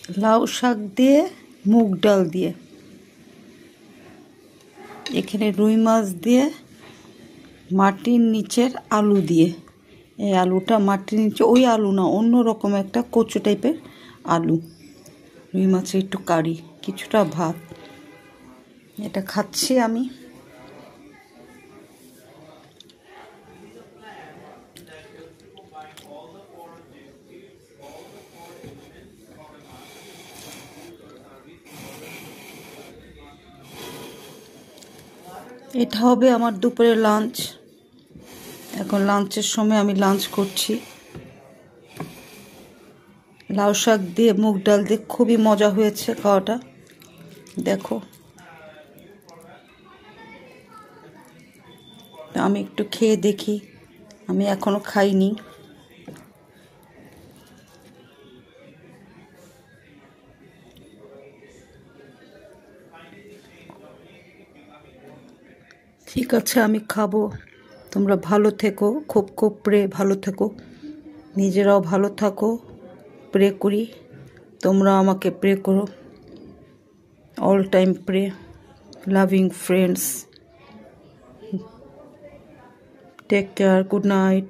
লাউ শাক দিয়ে মুগ ডাল দিয়ে, এখানে রুই মাছ দিয়ে, মাটির নিচের আলু দিয়ে। এই আলুটা মাটির নিচে, ওই আলু না, অন্য রকম একটা কচু টাইপের আলু, রুই মাছের একটু কারি, কিছুটা ভাত। এটা খাচ্ছি আমি। এটা হবে আমার দুপুরের লাঞ্চ। এখন লাঞ্চের সময় আমি লাঞ্চ করছি। লাউ শাক দিয়ে মুগ ডাল দিয়ে খুবই মজা হয়েছে খাওয়াটা। দেখো, আমি একটু খেয়ে দেখি, আমি এখনো খাইনি। ঠিক আছে, আমি খাবো। তোমরা ভালো থেকো, খুব খুব ভালো থেকো, নিজেরাও ভালো থাকো। প্রে করি, তোমরা আমাকে প্রে করো। All time pray. Loving friends, take care, good night.